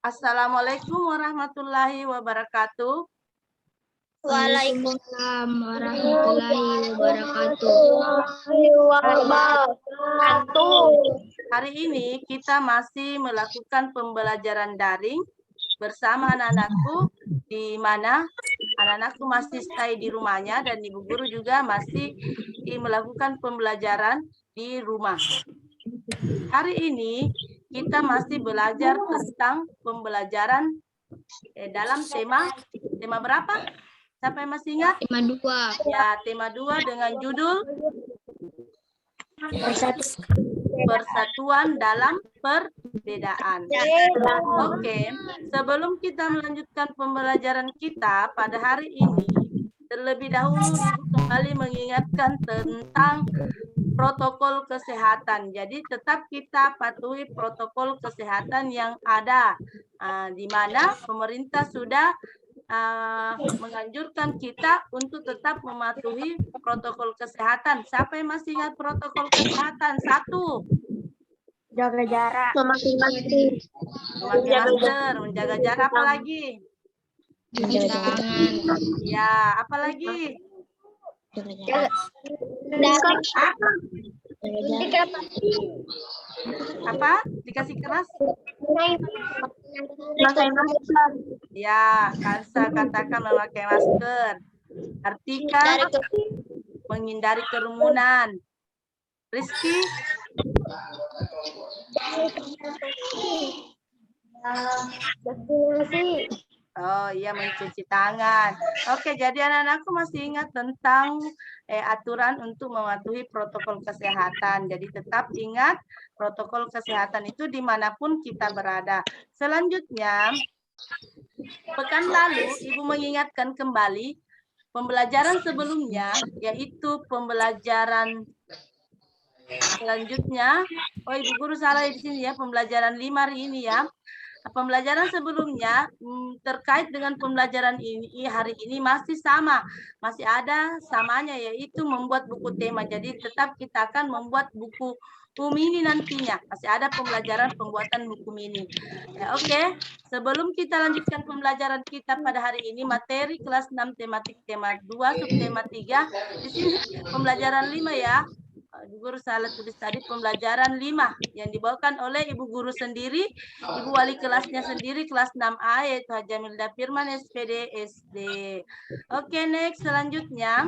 Assalamualaikum warahmatullahi wabarakatuh. Waalaikumsalam warahmatullahi wabarakatuh. Hari ini kita masih melakukan pembelajaran daring bersama anak-anakku, di mana anak-anakku masih stay di rumahnya dan ibu guru juga masih melakukan pembelajaran di rumah. Hari ini kita masih belajar tentang pembelajaran dalam tema berapa? Siapa yang masih ingat? Tema 2. Ya, tema 2 dengan judul Persatuan dalam Perbedaan. Oke, sebelum kita melanjutkan pembelajaran kita pada hari ini, terlebih dahulu Ibu kembali mengingatkan tentang protokol kesehatan. Jadi tetap kita patuhi protokol kesehatan yang ada, di mana pemerintah sudah menganjurkan kita untuk tetap mematuhi protokol kesehatan. Siapa yang masih ingat protokol kesehatan? 1. Jaga jarak. Memakai masker, menjaga jarak, apa lagi? Cuci tangan. Ya, apa lagi? Jaga jarak. Apa? Dikasih keras? Pakai masker. Ya, Kansa katakan memakai masker. Artika menghindari kerumunan. Rizky? Oh iya, mencuci tangan. Oke, jadi anak-anakku masih ingat tentang aturan untuk mematuhi protokol kesehatan. Jadi tetap ingat protokol kesehatan itu dimanapun kita berada. Selanjutnya, pekan lalu Ibu mengingatkan kembali pembelajaran sebelumnya, yaitu pembelajaran selanjutnya. Oh, Ibu Guru salah di sini ya, pembelajaran 5 hari ini ya. Pembelajaran sebelumnya terkait dengan pembelajaran ini hari ini masih sama, masih ada samanya, yaitu membuat buku tema. Jadi tetap kita akan membuat buku mini nantinya, masih ada pembelajaran pembuatan buku mini. Ya, oke. Sebelum kita lanjutkan pembelajaran kita pada hari ini, materi kelas 6 tematik tema 2 subtema 3, di sini pembelajaran 5 ya. Ibu Guru salah tulis tadi, pembelajaran 5 yang dibawakan oleh Ibu Guru sendiri, Ibu Wali kelasnya sendiri, kelas 6A, yaitu Hajamilda Firman, SPD, SD. Oke, next, selanjutnya.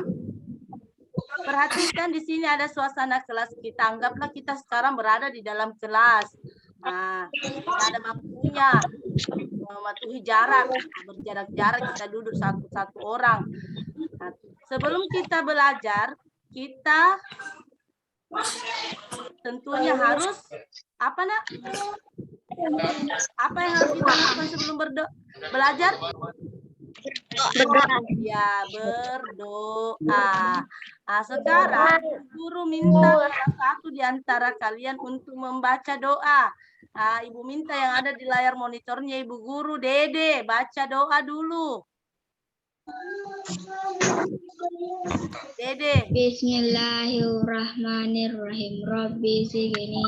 Perhatikan di sini ada suasana kelas kita. Anggaplah kita sekarang berada di dalam kelas. Nah, kita ada bangkunya, mematuhi jarak, berjarak-jarak, kita duduk satu-satu orang. Nah, sebelum kita belajar, kita tentunya harus apa nak? Apa yang harus kita lakukan sebelum belajar? Berdoa. Ya, berdoa. Nah, sekarang Guru minta salah satu di antara kalian untuk membaca doa. Nah, Ibu minta yang ada di layar monitornya Ibu Guru, Dede, baca doa dulu. Dede. Bismillahirrahmanirrahim. Rabbi zidni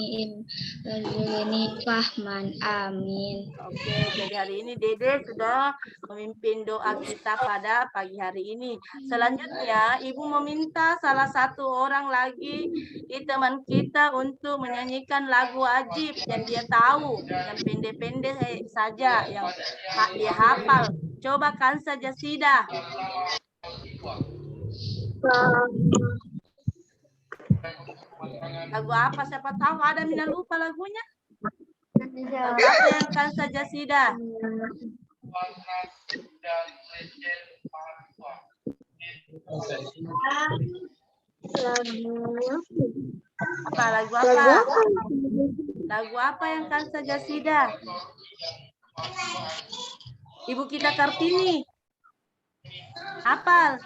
fahman. Amin. Oke, jadi hari ini Dede sudah memimpin doa kita pada pagi hari ini. Selanjutnya, Ibu meminta salah satu orang lagi teman kita untuk menyanyikan lagu wajib yang dia tahu, yang pendek-pendek saja, yang dia hafal. Coba Kansa Jasida. Lagu apa? Siapa tahu ada, Mina lupa lagunya. Lagu apa yang Kansa Jasida? Apa lagu apa? Lagu apa yang Kansa Jasida? Ibu kita Kartini. Hafal?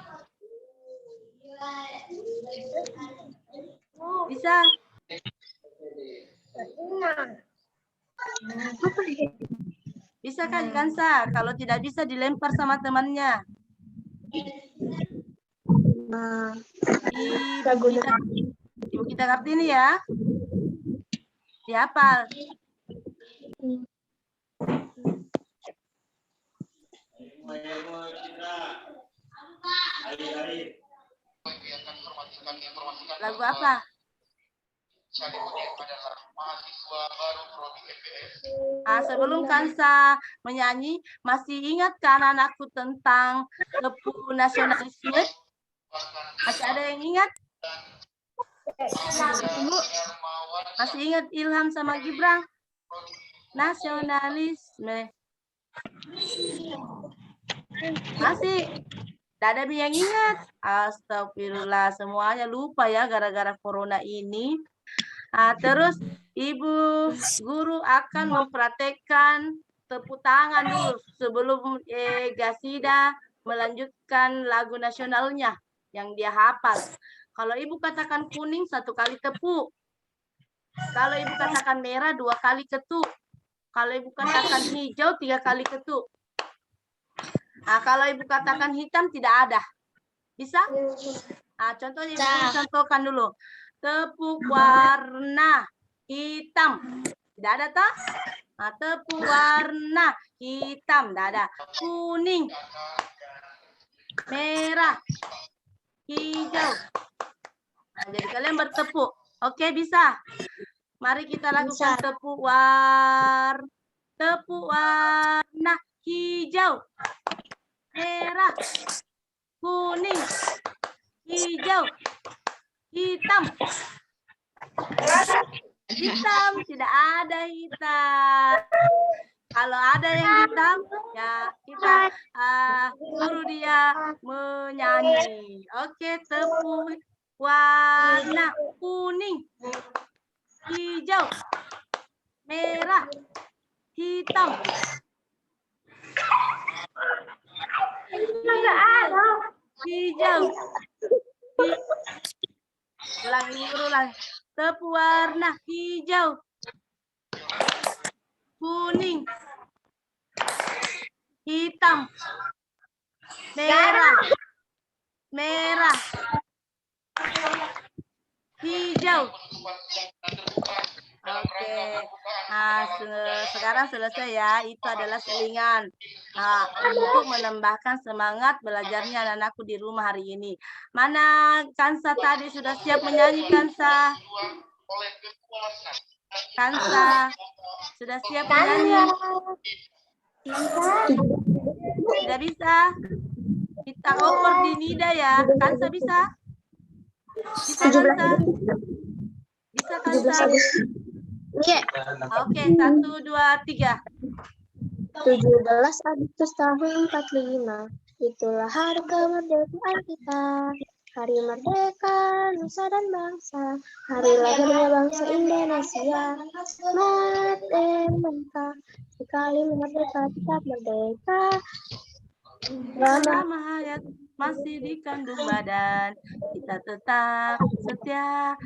Bisa? Bisa kan Kansa? Kalau tidak bisa dilempar sama temannya. Ibu kita Kartini ya. Dihafal. Lagu apa? Sebelum Kansa menyanyi, masih ingat kan anakku tentang tepu nasionalisme? Masih ada yang ingat? Masih ingat Ilham sama Gibran? Nasionalisme. Masih? Tidak ada yang ingat? Astagfirullah, semuanya lupa ya gara-gara corona ini. Terus Ibu Guru akan mempraktekkan tepuk tangan dulu sebelum Gasida melanjutkan lagu nasionalnya yang dia hafal. Kalau Ibu katakan kuning 1 kali tepuk. Kalau Ibu katakan merah 2 kali ketuk. Kalau Ibu katakan hijau 3 kali ketuk. Kalau Ibu katakan hitam tidak ada. Bisa? Contohnya Ibu contohkan dulu. Tepuk warna hitam. Tidak ada toh? Tepuk warna hitam. Tidak ada. Kuning. Merah. Hijau. Jadi kalian bertepuk. Oke, bisa? Mari kita lakukan tepuk warna hijau. Merah. Kuning. Hijau. Hitam. Hitam, tidak ada hitam. Kalau ada yang hitam, ya kita suruh dia menyanyi. Oke, tepuk warna kuning, hijau, merah, hitam. Hijau. Ulang. Tepuk warna hijau, kuning, hitam, merah, hijau. Oke. Sekarang selesai ya. Itu adalah selingan untuk menambahkan semangat belajarnya anak-anakku di rumah hari ini. Mana Kansa tadi sudah siap menyanyi, Kansa? Kansa sudah siap menyanyi? Tidak bisa? Kita oper di Nida ya. Kansa bisa? Bisa, Kansa? Bisa, Kansa? Iya. Oke, 1, 2, 3. 17 Agustus tahun 45. Itulah hari kemerdekaan kita. Hari merdeka nusa dan bangsa. Hari lahirnya bangsa Indonesia. Merdeka. Sekali merdeka tetap merdeka. Selama hayat masih dikandung badan, kita tetap setia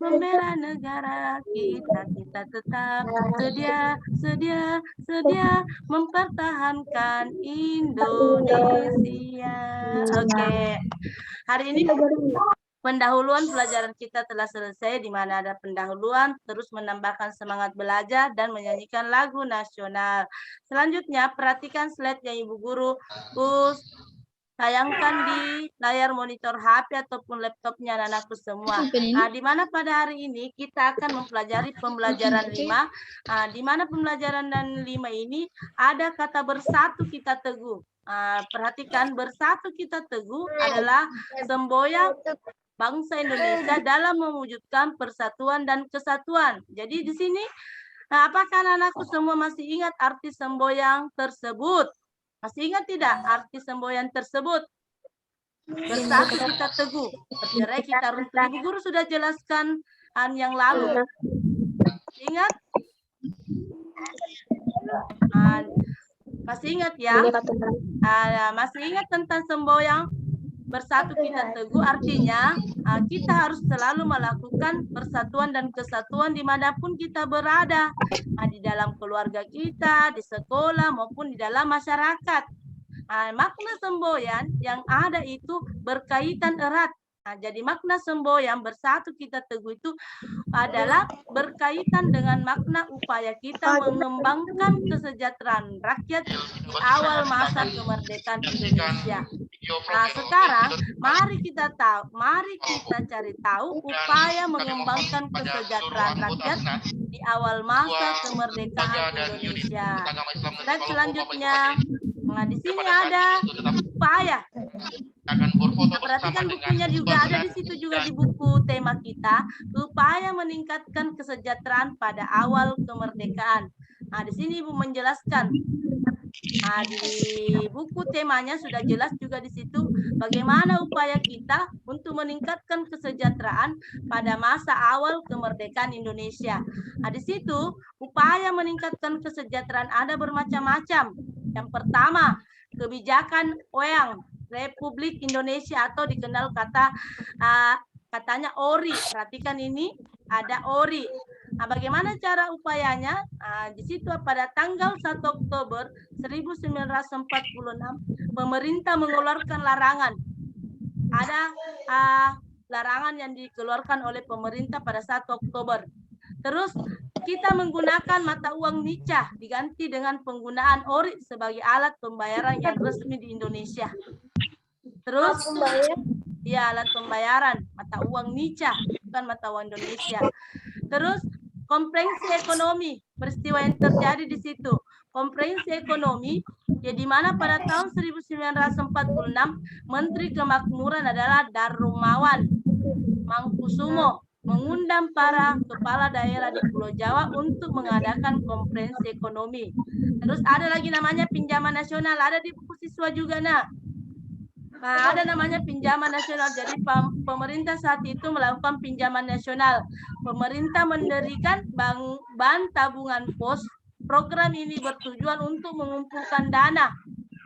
membela negara kita. Kita tetap sedia mempertahankan Indonesia. Oke. Hari ini pendahuluan pelajaran kita telah selesai, di mana ada pendahuluan, terus menambahkan semangat belajar dan menyanyikan lagu nasional. Selanjutnya, perhatikan slide yang Ibu Guru tayangkan di layar monitor HP ataupun laptopnya anak-anakku semua. Di mana pada hari ini kita akan mempelajari pembelajaran 5, di mana pembelajaran 5 ini ada kata bersatu kita teguh. Perhatikan, bersatu kita teguh adalah semboyan bangsa Indonesia dalam mewujudkan persatuan dan kesatuan. Jadi di sini, apakah anak-anakku semua masih ingat arti semboyan tersebut? Masih ingat tidak arti semboyan tersebut? Bersatu kita teguh. Bercerai kita runtuh. Ibu Guru sudah jelaskan yang lalu. Ingat? Masih ingat ya? Masih ingat tentang semboyan? Bersatu kita teguh artinya kita harus selalu melakukan persatuan dan kesatuan dimanapun kita berada, di dalam keluarga kita, di sekolah maupun di dalam masyarakat. Makna semboyan yang ada itu berkaitan erat Nah, jadi makna semboyan bersatu kita teguh itu adalah berkaitan dengan makna upaya kita mengembangkan kesejahteraan rakyat di awal masa kemerdekaan Indonesia. Nah, sekarang mari kita cari tahu upaya mengembangkan kesejahteraan rakyat di awal masa kemerdekaan Indonesia. Dan selanjutnya, nah di sini ada upaya. Nah, perhatikan bukunya juga ada di situ juga di buku tema kita, upaya meningkatkan kesejahteraan pada awal kemerdekaan. Nah, di sini Ibu menjelaskan. Nah, di buku temanya sudah jelas juga di situ bagaimana upaya kita untuk meningkatkan kesejahteraan pada masa awal kemerdekaan Indonesia. Nah, di situ upaya meningkatkan kesejahteraan ada bermacam-macam. Yang pertama, kebijakan OEANG, Republik Indonesia atau dikenal katanya ORI. Perhatikan ini ada ORI. Nah, bagaimana cara upayanya? Nah, di situ pada tanggal 1 Oktober 1946 pemerintah mengeluarkan larangan. Ada larangan yang dikeluarkan oleh pemerintah pada 1 Oktober. Terus kita menggunakan mata uang nicah diganti dengan penggunaan ori sebagai alat pembayaran yang resmi di Indonesia. Terus ya alat pembayaran mata uang nicah bukan mata uang Indonesia. Terus komprehensi ekonomi, peristiwa yang terjadi di situ. Komprehensi ekonomi ya di mana pada tahun 1946 Menteri Kemakmuran adalah Darmawan Mangkusumo mengundang para kepala daerah di Pulau Jawa untuk mengadakan konferensi ekonomi. Terus ada lagi namanya pinjaman nasional, ada di buku siswa juga, Nah, ada namanya pinjaman nasional. Jadi pemerintah saat itu melakukan pinjaman nasional. Pemerintah mendirikan bank tabungan pos. Program ini bertujuan untuk mengumpulkan dana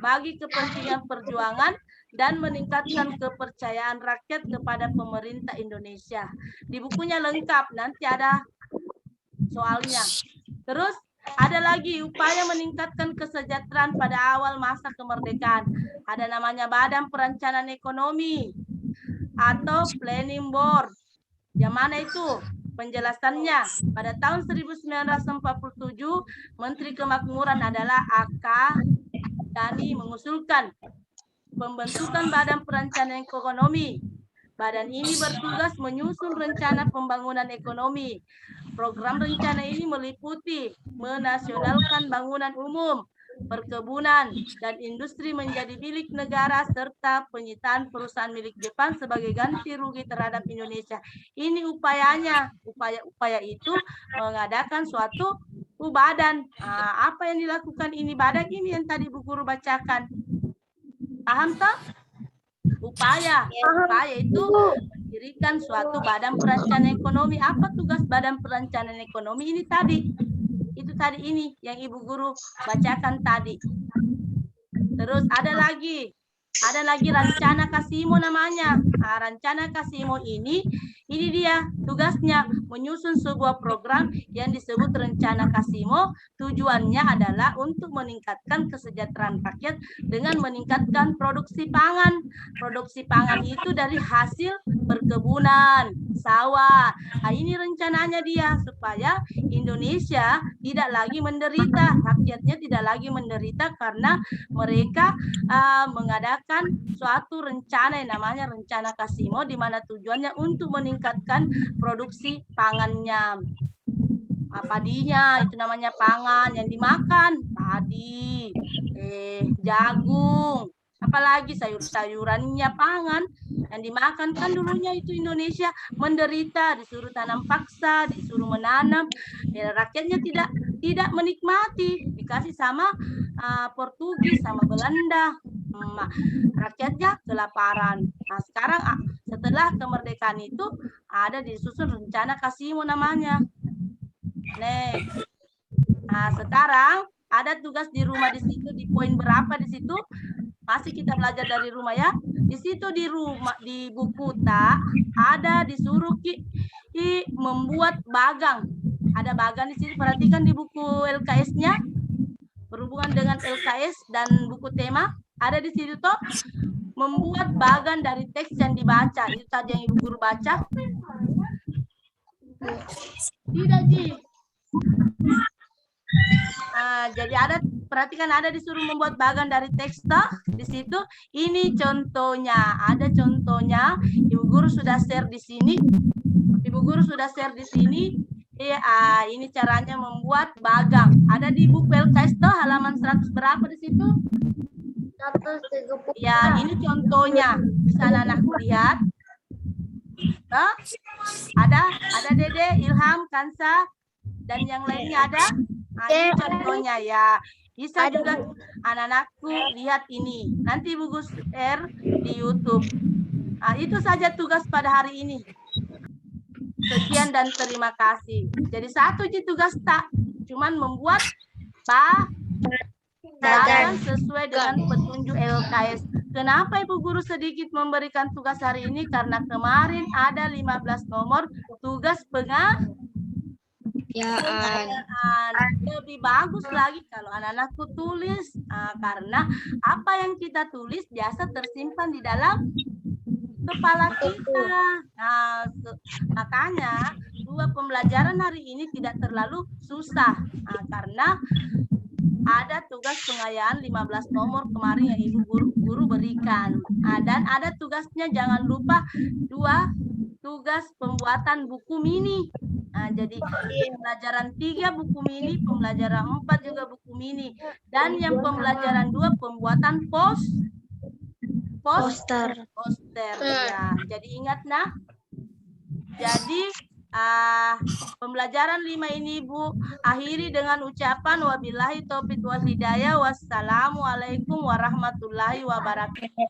bagi kepentingan perjuangan dan meningkatkan kepercayaan rakyat kepada pemerintah Indonesia. Di bukunya lengkap, nanti ada soalnya. Terus ada lagi upaya meningkatkan kesejahteraan pada awal masa kemerdekaan. Ada namanya Badan Perencanaan Ekonomi atau Planning Board. Yang mana itu? Penjelasannya, pada tahun 1947 Menteri Kemakmuran adalah A.K. Dani mengusulkan pembentukan Badan Perencanaan Ekonomi. Badan ini bertugas menyusun rencana pembangunan ekonomi. Program rencana ini meliputi menasionalkan bangunan umum, perkebunan, dan industri menjadi milik negara serta penyitaan perusahaan milik Jepang sebagai ganti rugi terhadap Indonesia. Ini upayanya. Upaya itu mengadakan suatu badan. Apa yang dilakukan ini badan ini yang tadi Bu Guru bacakan. Paham tak? Upaya itu mendirikan suatu badan perencanaan ekonomi. Apa tugas badan perencanaan ekonomi ini tadi? Itu tadi ini yang Ibu Guru bacakan tadi. Terus ada lagi rencana Kasimo namanya. Nah, rencana Kasimo ini dia tugasnya menyusun sebuah program yang disebut rencana Kasimo. Tujuannya adalah untuk meningkatkan kesejahteraan rakyat dengan meningkatkan produksi pangan. Produksi pangan itu dari hasil perkebunan, sawah. Nah, ini rencananya dia supaya Indonesia tidak lagi menderita, rakyatnya tidak lagi menderita karena mereka mengadakan suatu rencana yang namanya rencana Kasimo, di mana tujuannya untuk meningkatkan produksi pangannya. Padinya itu namanya pangan yang dimakan, padi, jagung, apalagi sayur-sayurannya pangan yang dimakan. Kan dulunya itu Indonesia menderita, disuruh tanam paksa, disuruh menanam, rakyatnya tidak menikmati, dikasih sama Portugis sama Belanda, rakyatnya kelaparan. Nah, sekarang setelah kemerdekaan itu ada disusun rencana Kasimo namanya. Nah, sekarang ada tugas di rumah di situ, di poin berapa di situ? Masih kita belajar dari rumah ya. Di situ di rumah di buku ada disuruh membuat bagang. Ada bagang di sini. Perhatikan di buku LKS-nya berhubungan dengan LKS dan buku tema ada di situ toh. membuat bagan dari teks yang dibaca. Itu saja yang Ibu Guru baca. Tidak, Ji. Jadi perhatikan ada disuruh membuat bagan dari teks toh. Di situ ini contohnya, ada contohnya. Ibu Guru sudah share di sini. Ibu Guru sudah share di sini. Ini caranya membuat bagang. Ada di buku LKS toh halaman 100 berapa di situ? 130. Ya, ini contohnya. Bisa anak lihat. Toh? Ada Dede, Ilham, Kansa, dan yang lainnya ada. Ini contohnya ya. Bisa juga anak-anakku lihat ini. Nanti Ibu Gus share di YouTube. Itu saja tugas pada hari ini. Sekian dan terima kasih. Jadi satu tugas tak, cuman membuat bagan sesuai dengan petunjuk LKS. Kenapa Ibu Guru sedikit memberikan tugas hari ini? Karena kemarin ada 15 nomor tugas pengerjaan. Lebih bagus lagi kalau anak-anakku tulis, karena apa yang kita tulis biasa tersimpan di dalam kepala kita. Makanya dua pembelajaran hari ini tidak terlalu susah, karena ada tugas pengayaan 15 nomor kemarin yang Ibu Guru berikan. Dan ada tugasnya, jangan lupa 2 tugas pembuatan buku mini. Jadi pembelajaran 3 buku mini, pembelajaran 4 juga buku mini. Dan yang pembelajaran 2 pembuatan poster. Ya, jadi ingat nah. Jadi pembelajaran 5 ini Bu akhiri dengan ucapan wabillahi taufiq wal hidayah. Wassalamualaikum warahmatullahi wabarakatuh.